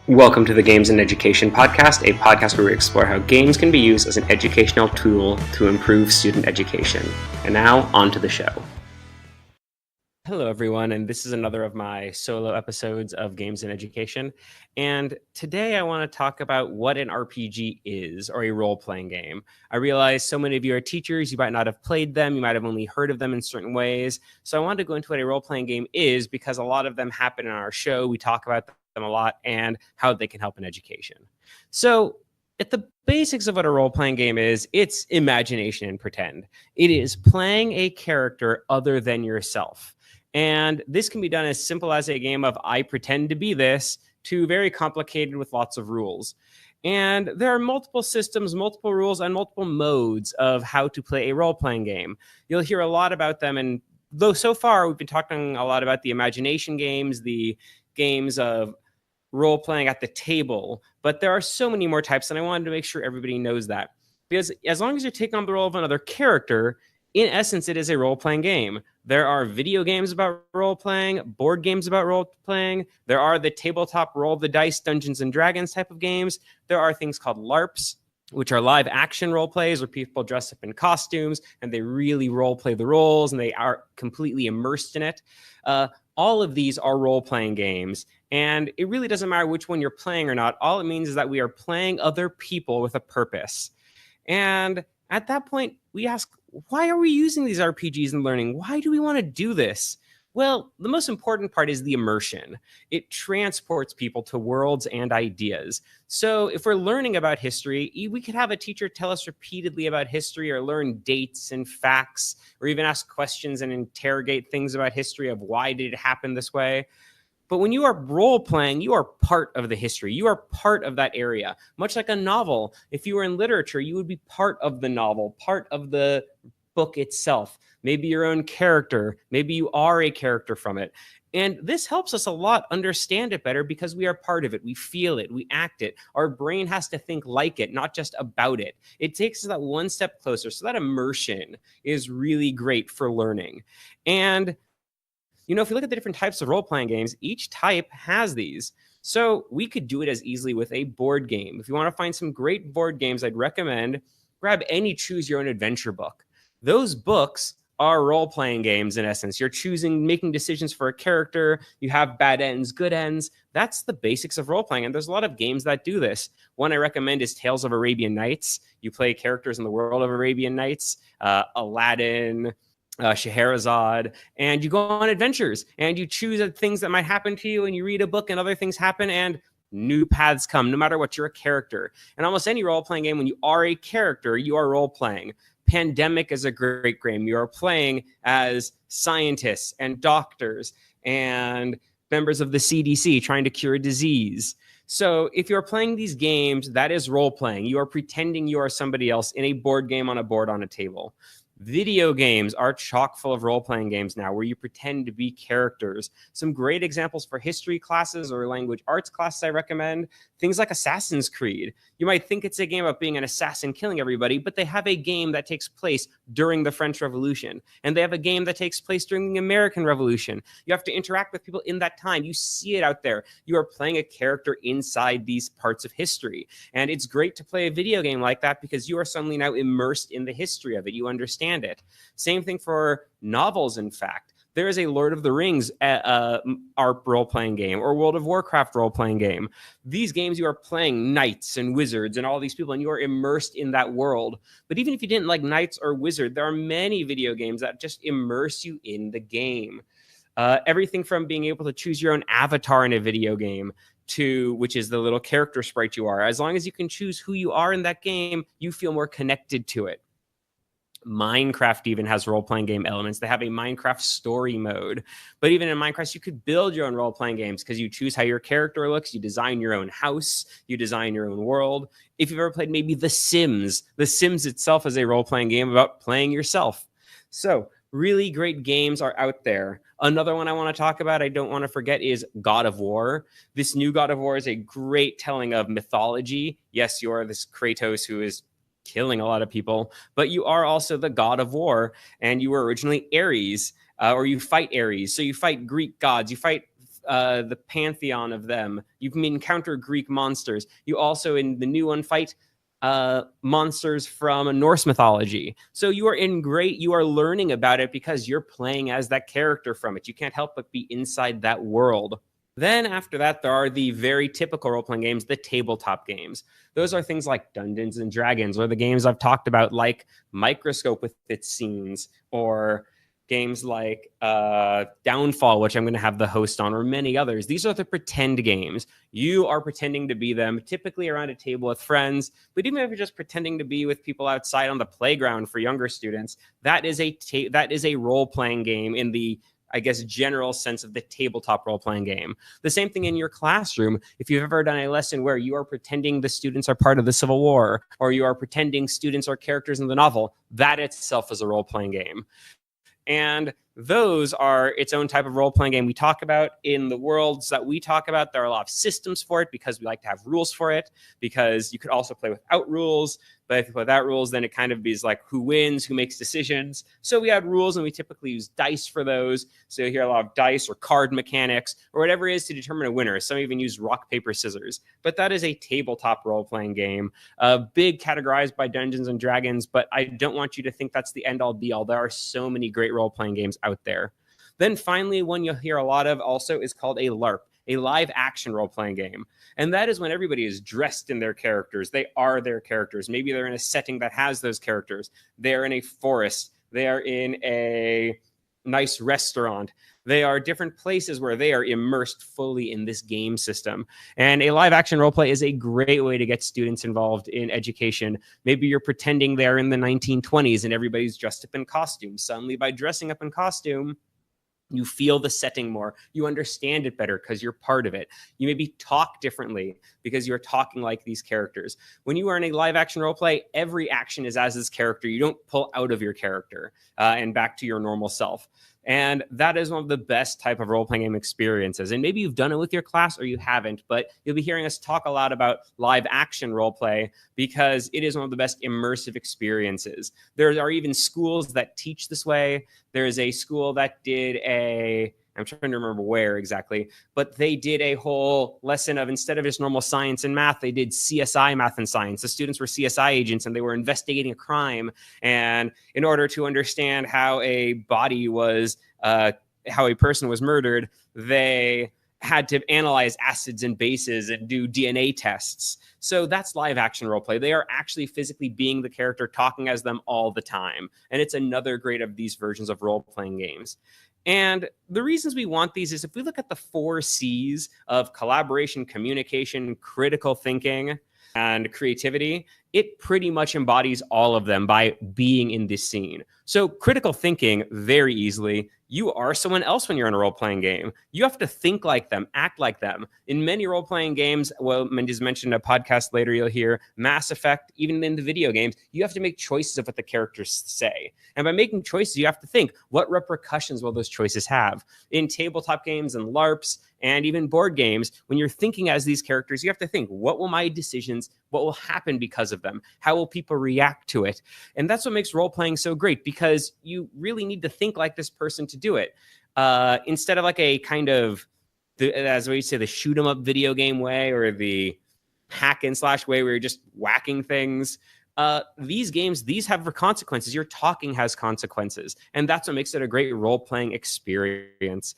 Welcome to the Games in Education podcast, a podcast where we explore how games can be used as an educational tool to improve student education. And now, on to the show. Hello, everyone, and this is another of my solo episodes of Games in Education. And today I want to talk about what an RPG is, or a role-playing game. I realize so many of you are teachers, you might not have played them, you might have only heard of them in certain ways. So I wanted to go into what a role-playing game is because a lot of them happen in our show. We talk about them a lot and how they can help in education. So at the basics of what a role-playing game is, it's imagination and pretend. It is playing a character other than yourself. And this can be done as simple as a game of I pretend to be this to very complicated with lots of rules. And there are multiple systems, multiple rules, and multiple modes of how to play a role-playing game. You'll hear a lot about them. And though so far we've been talking a lot about the imagination games, the games of role-playing at the table, but there are so many more types, and I wanted to make sure everybody knows that. Because as long as you're taking on the role of another character, in essence, it is a role-playing game. There are video games about role-playing, board games about role-playing. There are the tabletop roll the dice, Dungeons and Dragons type of games. There are things called LARPs, which are live action role plays where people dress up in costumes and they really role play the roles and they are completely immersed in it. All of these are role-playing games, and it really doesn't matter which one you're playing or not. All it means is that we are playing other people with a purpose. And at that point, we ask, why are we using these RPGs and learning? Why do we want to do this? Well, the most important part is the immersion. It transports people to worlds and ideas. So if we're learning about history, we could have a teacher tell us repeatedly about history or learn dates and facts, or even ask questions and interrogate things about history of why did it happen this way. But when you are role-playing, you are part of the history. You are part of that area. Much like a novel, if you were in literature, you would be part of the novel, part of the book itself. Maybe your own character. Maybe you are a character from it. And this helps us a lot understand it better because we are part of it. We feel it. We act it. Our brain has to think like it, not just about it. It takes us that one step closer. So that immersion is really great for learning. And if you look at the different types of role-playing games, each type has these. So we could do it as easily with a board game. If you want to find some great board games, I'd recommend grab any Choose Your Own Adventure book. Those books are role-playing games in essence. You're making decisions for a character. You have bad ends, good ends. That's the basics of role-playing, and there's a lot of games that do this. One I recommend is Tales of Arabian Nights. You play characters in the world of Arabian Nights, Aladdin, Scheherazade, and you go on adventures and you choose things that might happen to you, and you read a book and other things happen and new paths come, no matter what, you're a character. And almost any role-playing game, when you are a character, you are role-playing. Pandemic is a great game. You are playing as scientists and doctors and members of the CDC trying to cure a disease. So if you're playing these games, that is role-playing. You are pretending you are somebody else in a board game on a board on a table. Video games are chock full of role-playing games now where you pretend to be characters. Some great examples for history classes or language arts classes I recommend. Things like Assassin's Creed. You might think it's a game about being an assassin killing everybody, but they have a game that takes place during the French Revolution. And they have a game that takes place during the American Revolution. You have to interact with people in that time. You see it out there. You are playing a character inside these parts of history. And it's great to play a video game like that because you are suddenly now immersed in the history of it. You understand it. Same thing for novels, in fact. There is a Lord of the Rings ARP role-playing game or World of Warcraft role-playing game. These games, you are playing knights and wizards and all these people, and you are immersed in that world. But even if you didn't like knights or wizard, there are many video games that just immerse you in the game. Everything from being able to choose your own avatar in a video game which is the little character sprite you are. As long as you can choose who you are in that game, you feel more connected to it. Minecraft even has role-playing game elements. They have a Minecraft story mode. But even in Minecraft, you could build your own role-playing games because you choose how your character looks. You design your own house. You design your own world. If you've ever played maybe The Sims itself is a role-playing game about playing yourself. So really great games are out there. Another one I want to talk about, I don't want to forget, is God of War. This new God of War is a great telling of mythology. Yes, you are this Kratos who is killing a lot of people, but you are also the god of war, and you were originally Ares, or you fight Ares. So you fight Greek gods, you fight the pantheon of them. You can encounter Greek monsters. You also, in the new one, fight monsters from Norse mythology. So you are learning about it because you're playing as that character from it. You can't help but be inside that world. Then after that, there are the very typical role-playing games, the tabletop games. Those are things like Dungeons and Dragons, or the games I've talked about, like Microscope with its scenes, or games like Downfall, which I'm going to have the host on, or many others. These are the pretend games. You are pretending to be them, typically around a table with friends. But even if you're just pretending to be with people outside on the playground for younger students, that is a role-playing game in the, I guess, general sense of the tabletop role-playing game. The same thing in your classroom. If you've ever done a lesson where you are pretending the students are part of the Civil War, or you are pretending students are characters in the novel, that itself is a role-playing game. And those are its own type of role-playing game we talk about. In the worlds that we talk about, there are a lot of systems for it because we like to have rules for it, because you could also play without rules. But if you play without rules, then it kind of is like who wins, who makes decisions. So we had rules, and we typically use dice for those. So you hear a lot of dice or card mechanics or whatever it is to determine a winner. Some even use rock, paper, scissors. But that is a tabletop role-playing game, big categorized by Dungeons and Dragons. But I don't want you to think that's the end-all, be-all. There are so many great role-playing games out there. Then finally, one you'll hear a lot of also is called a LARP, a live action role-playing game. And that is when everybody is dressed in their characters. They are their characters. Maybe they're in a setting that has those characters. They're in a forest. They are in a nice restaurant. They are different places where they are immersed fully in this game system. And a live action roleplay is a great way to get students involved in education. Maybe you're pretending they're in the 1920s and everybody's dressed up in costume. Suddenly, by dressing up in costume, you feel the setting more. You understand it better because you're part of it. You maybe talk differently because you're talking like these characters. When you are in a live action role play, every action is as this character. You don't pull out of your character and back to your normal self. And that is one of the best type of role-playing game experiences. And maybe you've done it with your class or you haven't, but you'll be hearing us talk a lot about live action role-play because it is one of the best immersive experiences. There are even schools that teach this way. There is a school that did I'm trying to remember where exactly, but they did a whole lesson of, instead of just normal science and math, they did CSI math and science. The students were CSI agents and they were investigating a crime. And in order to understand how a body was, how a person was murdered, they had to analyze acids and bases and do DNA tests. So that's live action roleplay. They are actually physically being the character, talking as them all the time. And it's another great of these versions of role-playing games. And the reasons we want these is, if we look at the 4 C's of collaboration, communication, critical thinking, and creativity, it pretty much embodies all of them by being in this scene. So critical thinking, very easily, you are someone else when you're in a role-playing game. You have to think like them, act like them. In many role-playing games, well, Mindy's mentioned a podcast later, you'll hear Mass Effect, even in the video games, you have to make choices of what the characters say. And by making choices, you have to think, what repercussions will those choices have? In tabletop games and LARPs, and even board games, when you're thinking as these characters, you have to think, what will my decisions, what will happen because of them? How will people react to it? And that's what makes role-playing so great, because you really need to think like this person to do it. Instead of like a kind of, as we say, the shoot 'em up video game way, or the hack and slash way where you're just whacking things. These games, these have consequences. Your talking has consequences. And that's what makes it a great role-playing experience.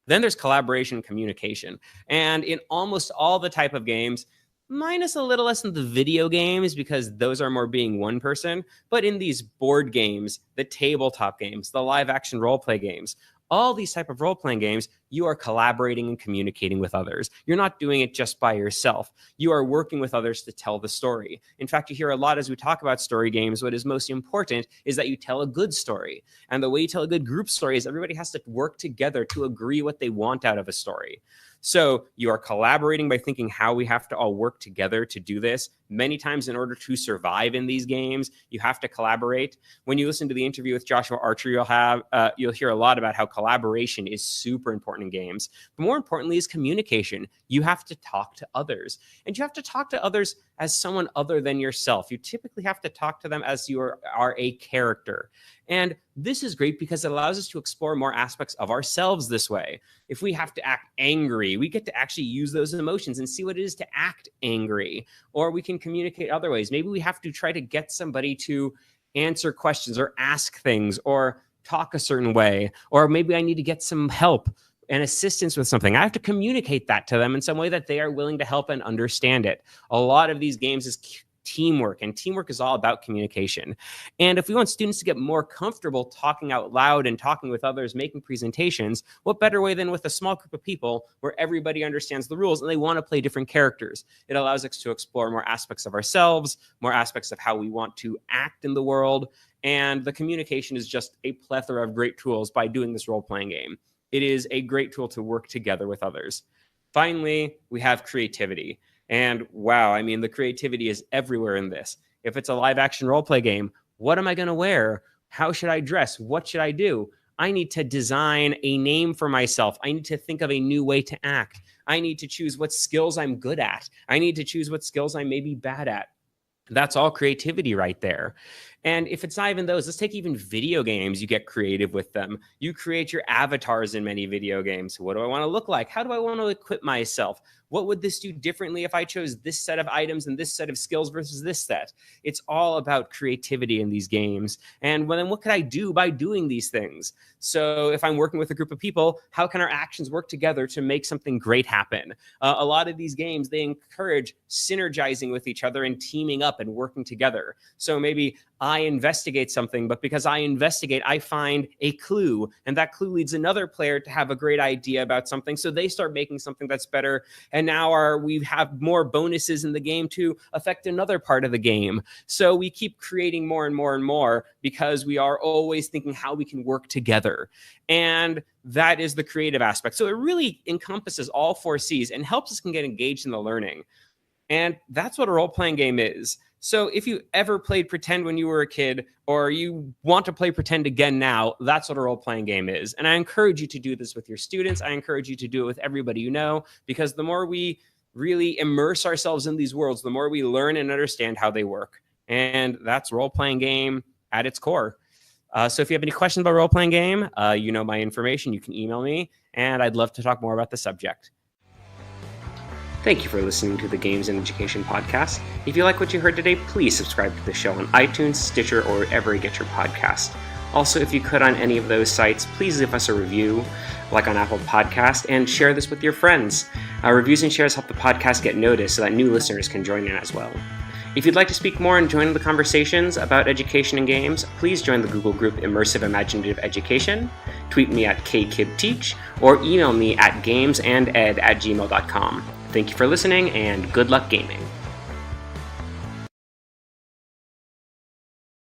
Then there's collaboration and communication. And in almost all the type of games, minus a little less in the video games, because those are more being one person, but in these board games, the tabletop games, the live action role play games, all these type of role-playing games, you are collaborating and communicating with others. You're not doing it just by yourself. You are working with others to tell the story. In fact, you hear a lot as we talk about story games, what is most important is that you tell a good story. And the way you tell a good group story is everybody has to work together to agree what they want out of a story. So you are collaborating by thinking how we have to all work together to do this. Many times, in order to survive in these games, you have to collaborate. When you listen to the interview with Joshua Archer, you'll hear a lot about how collaboration is super important in games. But more importantly is communication. You have to talk to others. And you have to talk to others as someone other than yourself. You typically have to talk to them as you are a character. And this is great because it allows us to explore more aspects of ourselves this way. If we have to act angry, we get to actually use those emotions and see what it is to act angry. Or we can communicate other ways. Maybe we have to try to get somebody to answer questions or ask things or talk a certain way. Or maybe I need to get some help and assistance with something. I have to communicate that to them in some way that they are willing to help and understand it. A lot of these games is teamwork, and teamwork is all about communication. And if we want students to get more comfortable talking out loud and talking with others, making presentations, what better way than with a small group of people where everybody understands the rules and they want to play different characters? It allows us to explore more aspects of ourselves, more aspects of how we want to act in the world. And the communication is just a plethora of great tools by doing this role-playing game. It is a great tool to work together with others. Finally, we have creativity. And wow, I mean, the creativity is everywhere in this. If it's a live action role play game, what am I going to wear? How should I dress? What should I do? I need to design a name for myself. I need to think of a new way to act. I need to choose what skills I'm good at. I need to choose what skills I may be bad at. That's all creativity right there. And if it's not even those, let's take even video games. You get creative with them. You create your avatars in many video games. What do I want to look like? How do I want to equip myself? What would this do differently if I chose this set of items and this set of skills versus this set? It's all about creativity in these games. And then what could I do by doing these things? So if I'm working with a group of people, how can our actions work together to make something great happen? A lot of these games, they encourage synergizing with each other and teaming up and working together. So maybe I investigate something, but because I investigate, I find a clue, and that clue leads another player to have a great idea about something. So they start making something that's better. And now we have more bonuses in the game to affect another part of the game. So we keep creating more and more and more because we are always thinking how we can work together. And that is the creative aspect. So it really encompasses all 4 C's and helps us get engaged in the learning. And that's what a role-playing game is. So if you ever played pretend when you were a kid, or you want to play pretend again now, that's what a role-playing game is. And I encourage you to do this with your students. I encourage you to do it with everybody you know, because the more we really immerse ourselves in these worlds, the more we learn and understand how they work. And that's role-playing game at its core. So if you have any questions about role-playing game, you know my information. You can email me, and I'd love to talk more about the subject. Thank you for listening to the Games and Education podcast. If you like what you heard today, please subscribe to the show on iTunes, Stitcher, or wherever you get your podcast. Also, if you could on any of those sites, please leave us a review, like on Apple Podcast, and share this with your friends. Reviews and shares help the podcast get noticed so that new listeners can join in as well. If you'd like to speak more and join the conversations about education and games, please join the Google group Immersive Imaginative Education, tweet me at KKibTeach, or email me at gamesanded@gmail.com. Thank you for listening, and good luck gaming.